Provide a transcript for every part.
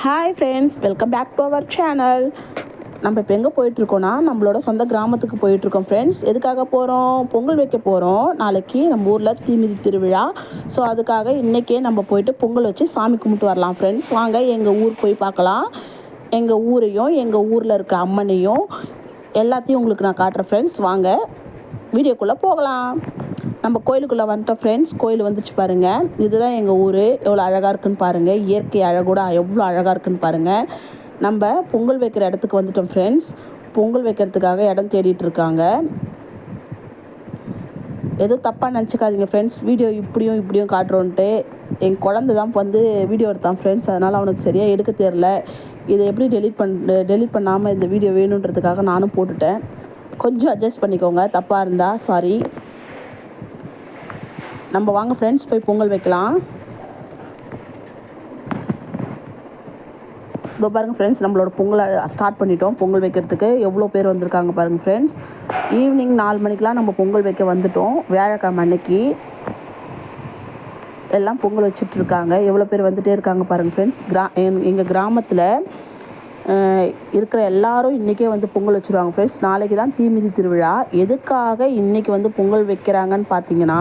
Hi friends, welcome back to our channel. நம்ம இப்போ எங்கே போயிட்டுருக்கோன்னா நம்மளோட சொந்த கிராமத்துக்கு போயிட்டுருக்கோம் ஃப்ரெண்ட்ஸ். எதுக்காக போகிறோம்? பொங்கல் வைக்க போகிறோம். நாளைக்கு நம்ம ஊரில் தீமிதி திருவிழா. ஸோ அதுக்காக இன்றைக்கே நம்ம போயிட்டு பொங்கல் வச்சு சாமி கும்பிட்டு வரலாம் ஃப்ரெண்ட்ஸ். வாங்க எங்கள் ஊர் போய் பார்க்கலாம். எங்கள் ஊரையும் எங்கள் ஊரில் இருக்க அம்மனையும் எல்லாத்தையும் உங்களுக்கு நான் காட்டுறேன் ஃப்ரெண்ட்ஸ். வாங்க வீடியோக்குள்ளே போகலாம். நம்ம கோயிலுக்குள்ளே வந்துட்டோம் ஃப்ரெண்ட்ஸ். கோயில் வந்துச்சு பாருங்கள். இதுதான் எங்கள் ஊர். எவ்வளோ அழகாக இருக்குன்னு பாருங்கள். இயற்கை அழகோட எவ்வளோ அழகாக இருக்குன்னு பாருங்கள். நம்ம பொங்கல் வைக்கிற இடத்துக்கு வந்துட்டோம் ஃப்ரெண்ட்ஸ். பொங்கல் வைக்கிறதுக்காக இடம் தேடிட்டு இருக்காங்க. எதுவும் தப்பாக நினச்சிக்காதீங்க ஃப்ரெண்ட்ஸ். வீடியோ இப்படியும் காட்டுறோன்ட்டு என் குழந்தை தான் வந்து வீடியோ எடுத்தான் ஃப்ரெண்ட்ஸ். அதனால் அவனுக்கு சரியாக எடுக்க தெரில. இதை எப்படி டெலிட் பண்ணாமல் இந்த வீடியோ வேணுன்றதுக்காக நானும் போட்டுட்டேன். கொஞ்சம் அட்ஜஸ்ட் பண்ணிக்கோங்க, தப்பாக இருந்தால் சாரி. நம்ம வாங்க ஃப்ரெண்ட்ஸ் போய் பொங்கல் வைக்கலாம். இப்போ பாருங்கள் ஃப்ரெண்ட்ஸ், நம்மளோட பொங்கலை ஸ்டார்ட் பண்ணிட்டோம். பொங்கல் வைக்கிறதுக்கு எவ்வளோ பேர் வந்திருக்காங்க பாருங்கள் ஃப்ரெண்ட்ஸ். ஈவினிங் 4 மணிக்கெலாம் நம்ம பொங்கல் வைக்க வந்துட்டோம். வியாழக்கிழமை அன்னைக்கு எல்லாம் பொங்கல் வச்சிட்ருக்காங்க. எவ்வளோ பேர் வந்துகிட்டே இருக்காங்க பாருங்கள் ஃப்ரெண்ட்ஸ். எங்கள் கிராமத்தில் இருக்கிற எல்லாரும் இன்றைக்கே வந்து பொங்கல் வச்சுருவாங்க ஃப்ரெண்ட்ஸ். நாளைக்கு தான் தீமிதி திருவிழா. எதுக்காக இன்றைக்கி வந்து பொங்கல் வைக்கிறாங்கன்னு பார்த்தீங்கன்னா,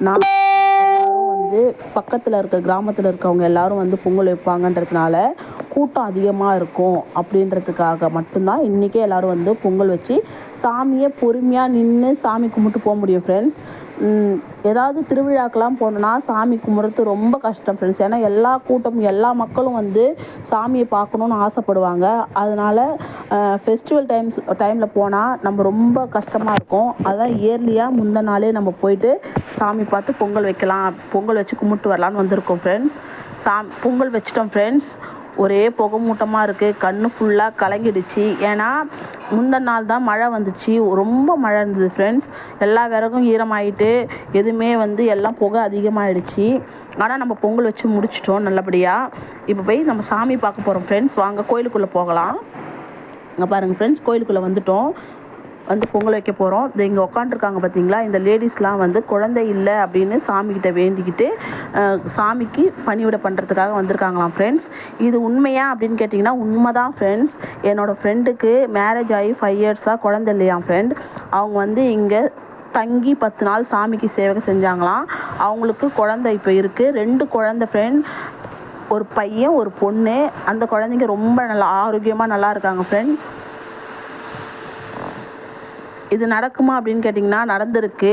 நான் எல்லாரும் வந்து பக்கத்தில் இருக்க கிராமத்தில் இருக்கவங்க எல்லாரும் வந்து பொங்கல் வைப்பாங்கன்றதுனால கூட்டம் அதிகமாக இருக்கும் அப்படின்றதுக்காக மட்டும்தான் இன்றைக்கே எல்லோரும் வந்து பொங்கல் வச்சு சாமியை பொறுமையாக நின்று சாமி கும்பிட்டு போக முடியும் ஃப்ரெண்ட்ஸ். ஏதாவது திருவிழாக்கெலாம் போனோன்னா சாமி கும்பிட்றது ரொம்ப கஷ்டம் ஃப்ரெண்ட்ஸ். ஏன்னா எல்லா மக்களும் வந்து சாமியை பார்க்கணுன்னு ஆசைப்படுவாங்க. அதனால் ஃபெஸ்டிவல் டைமில் போனால் நம்ம ரொம்ப கஷ்டமாக இருக்கும். அதுதான் இயர்லியாக முந்தின நாளே நம்ம போயிட்டு சாமி பார்த்து பொங்கல் வைக்கலாம், பொங்கல் வச்சு கும்பிட்டு வரலான்னு வந்திருக்கோம் ஃப்ரெண்ட்ஸ். பொங்கல் வச்சிட்டோம் ஃப்ரெண்ட்ஸ். ஒரே புகை மூட்டமாக இருக்குது. கண்ணு ஃபுல்லாக கலங்கிடுச்சு. ஏன்னா முந்தின நாள் தான் மழை வந்துச்சு. ரொம்ப மழை இருந்தது ஃப்ரெண்ட்ஸ். எல்லா விறகும் ஈரமாயிட்டு எதுவுமே வந்து எல்லாம் புகை அதிகமாகிடுச்சு. ஆனால் நம்ம பொங்கல் வச்சு முடிச்சிட்டோம் நல்லபடியாக. இப்போ போய் நம்ம சாமி பார்க்க போகிறோம் ஃப்ரெண்ட்ஸ். வாங்க கோயிலுக்குள்ளே போகலாம். அங்கே பாருங்கள் ஃப்ரெண்ட்ஸ், கோயிலுக்குள்ளே வந்துட்டோம். வந்து பொங்கல் வைக்க போகிறோம். இது இங்கே உட்காந்துருக்காங்க பார்த்தீங்களா, இந்த லேடிஸ்லாம் வந்து குழந்தை இல்லை அப்படின்னு சாமிக்கிட்ட வேண்டிக்கிட்டு சாமிக்கு பணிவிட பண்ணுறதுக்காக வந்திருக்காங்களாம் ஃப்ரெண்ட்ஸ். இது உண்மையா அப்படின்னு கேட்டிங்கன்னா உண்மை தான் ஃப்ரெண்ட்ஸ். என்னோடய ஃப்ரெண்டுக்கு மேரேஜ் ஆகி 5 இயர்ஸாக குழந்தை இல்லையா ஃப்ரெண்ட். அவங்க வந்து இங்கே தங்கி 10 நாள் சாமிக்கு சேவை செஞ்சாங்களாம். அவங்களுக்கு குழந்தை இப்போ இருக்குது. 2 குழந்தை ஃப்ரெண்ட், ஒரு பையன் ஒரு பொண்ணு. அந்த குழந்தைங்க ரொம்ப நல்லா ஆரோக்கியமாக நல்லா இருக்காங்க ஃப்ரெண்ட். இது நடக்குமா அப்படின்னு கேட்டிங்கன்னா நடந்திருக்கு.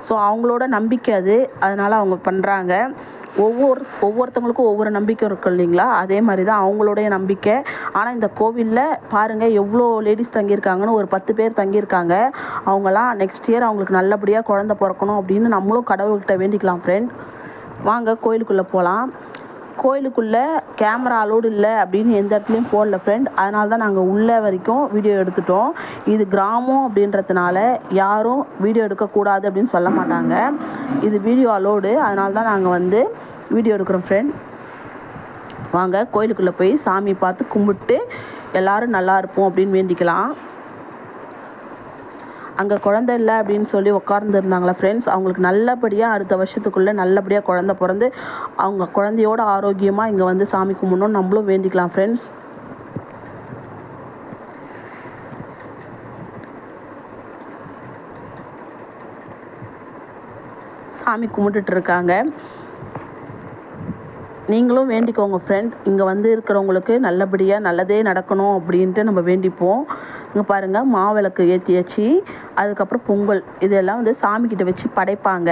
ஸோ அவங்களோட நம்பிக்கை அது, அதனால் அவங்க பண்ணுறாங்க. ஒவ்வொருத்தவங்களுக்கும் ஒவ்வொரு நம்பிக்கை இருக்கும் இல்லைங்களா, அதே மாதிரி தான் அவங்களுடைய நம்பிக்கை. ஆனால் இந்த கோவிலில் பாருங்கள் எவ்வளோ லேடிஸ் தங்கியிருக்காங்கன்னு, ஒரு 10 பேர் தங்கியிருக்காங்க. அவங்களாம் நெக்ஸ்ட் இயர் அவங்களுக்கு நல்லபடியாக குழந்தை பிறக்கணும் அப்படின்னு நம்மளும் கடவுள்கிட்ட வேண்டிக்கலாம் ஃப்ரெண்ட். வாங்க கோயிலுக்குள்ளே போகலாம். கோயிலுக்குள்ளே கேமரா அலோடு இல்லை அப்படின்னு எந்த இடத்துலையும் போடல ஃப்ரெண்ட். அதனால தான் நாங்கள் உள்ளே வரைக்கும் வீடியோ எடுத்துட்டோம். இது கிராமம் அப்படின்றதுனால யாரும் வீடியோ எடுக்கக்கூடாது அப்படின்னு சொல்ல மாட்டாங்க. இது வீடியோ அலோடு, அதனால தான் நாங்கள் வந்து வீடியோ எடுக்கிறோம் ஃப்ரெண்ட். வாங்க கோயிலுக்குள்ளே போய் சாமி பார்த்து கும்பிட்டு எல்லோரும் நல்லா இருப்போம் அப்படின்னு வேண்டிக்கலாம். அங்கே குழந்தை இல்லை அப்படின்னு சொல்லி உட்கார்ந்துருந்தாங்களா ஃப்ரெண்ட்ஸ். அவங்களுக்கு நல்லபடியாக அடுத்த வருஷத்துக்குள்ளே நல்லபடியாக குழந்தை பிறந்து அவங்க குழந்தையோட ஆரோக்கியமாக இங்கே வந்து சாமி கும்பிடணும்னு நம்மளும் வேண்டிக்கலாம் ஃப்ரெண்ட்ஸ். சாமி கும்பிட்டுட்டு இருக்காங்க. நீங்களும் வேண்டிக்கோங்க ஃப்ரெண்ட். இங்கே வந்து இருக்கிறவங்களுக்கு நல்லபடியாக நல்லதே நடக்கணும் அப்படின்ட்டு நம்ம வேண்டிப்போம். இங்கே பாருங்கள், மாவிளக்கு ஏற்றியாச்சு. அதுக்கப்புறம் பொங்கல் இதெல்லாம் வந்து சாமிக்கிட்ட வச்சு படைப்பாங்க.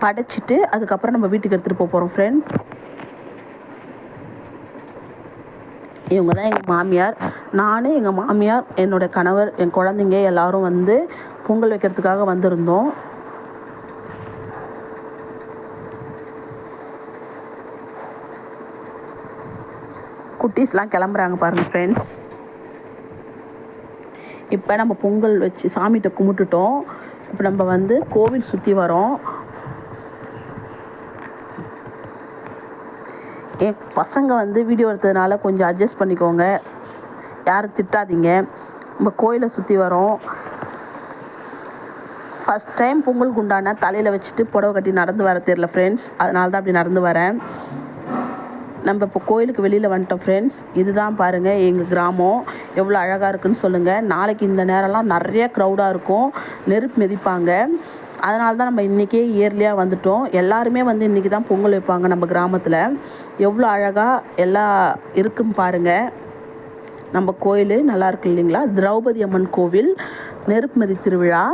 படைச்சிட்டு அதுக்கப்புறம் நம்ம வீட்டுக்கு எடுத்துகிட்டு போகிறோம் ஃப்ரெண்ட். இவங்க தான் எங்கள் மாமியார். நான், எங்கள் மாமியார், என்னோடய கணவர், என் குழந்தைங்க எல்லோரும் வந்து பொங்கல் வைக்கிறதுக்காக வந்திருந்தோம். குட்டீஸ்லாம் கிளம்புறாங்க பாருங்கள் ஃப்ரெண்ட்ஸ். இப்போ நம்ம பொங்கல் வச்சு சாமிகிட்ட கும்பிட்டுட்டோம். இப்போ நம்ம வந்து கோவில் சுற்றி வரோம். என் பசங்க வந்து வீடியோ எடுத்ததுனால கொஞ்சம் அட்ஜஸ்ட் பண்ணிக்கோங்க, யாரும் திட்டாதீங்க. நம்ம கோயிலை சுற்றி வரோம். ஃபஸ்ட் டைம் பொங்கல் குண்டான தலையில் வச்சுட்டு புடவை கட்டி நடந்து வர தெரியல ஃப்ரெண்ட்ஸ். அதனால தான் அப்படி நடந்து வரேன். நம்ம இப்போ கோயிலுக்கு வெளியில் வந்துட்டோம் ஃப்ரெண்ட்ஸ். இதுதான் பாருங்கள் எங்கள் கிராமம் எவ்வளோ அழகாக இருக்குதுன்னு சொல்லுங்கள். நாளைக்கு இந்த நேரம்லாம் நிறைய க்ரௌடாக இருக்கும், நெருப்பு மிதிப்பாங்க. அதனால தான் நம்ம இன்றைக்கே இயர்லியாக வந்துட்டோம். எல்லாருமே வந்து இன்றைக்கி தான் பொங்கல் வைப்பாங்க நம்ம கிராமத்தில். எவ்வளோ அழகாக எல்லாம் இருக்குன்னு பாருங்கள். நம்ம கோயில் நல்லா இருக்கு இல்லைங்களா? திரௌபதி அம்மன் கோவில் நெருப்புமதி திருவிழா.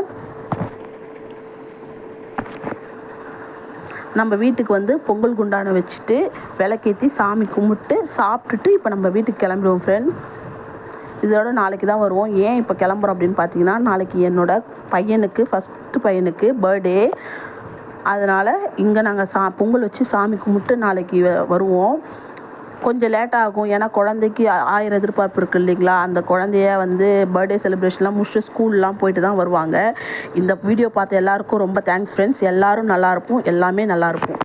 நம்ம வீட்டுக்கு வந்து பொங்கல் குண்டானை வச்சுட்டு விளக்கேற்றி சாமி கும்பிட்டு சாப்பிட்டுட்டு இப்போ நம்ம வீட்டுக்கு கிளம்பிடுவோம் ஃப்ரெண்ட்ஸ். இதோட நாளைக்கு தான் வருவோம். ஏன் இப்போ கிளம்புறோம் அப்படின்னு பார்த்தீங்கன்னா, நாளைக்கு என்னோடய பையனுக்கு ஃபஸ்ட்டு பையனுக்கு பர்த்டே. அதனால் இங்கே நாங்கள் பொங்கல் வச்சு சாமி கும்பிட்டு நாளைக்கு வருவோம். கொஞ்சம் லேட் ஆகும், ஏன்னா குழந்தைக்கு 1000 எதிர்பார்ப்பு இருக்குது இல்லைங்களா? அந்த குழந்தைய வந்து பர்த்டே செலிப்ரேஷன்லாம் முடிச்சுட்டு ஸ்கூல்லாம் போயிட்டு தான் வருவாங்க. இந்த வீடியோ பார்த்த எல்லாருக்கும் ரொம்ப தேங்க்ஸ் ஃப்ரெண்ட்ஸ். எல்லோரும் நல்லாயிருப்போம், எல்லாமே நல்லாயிருப்போம்.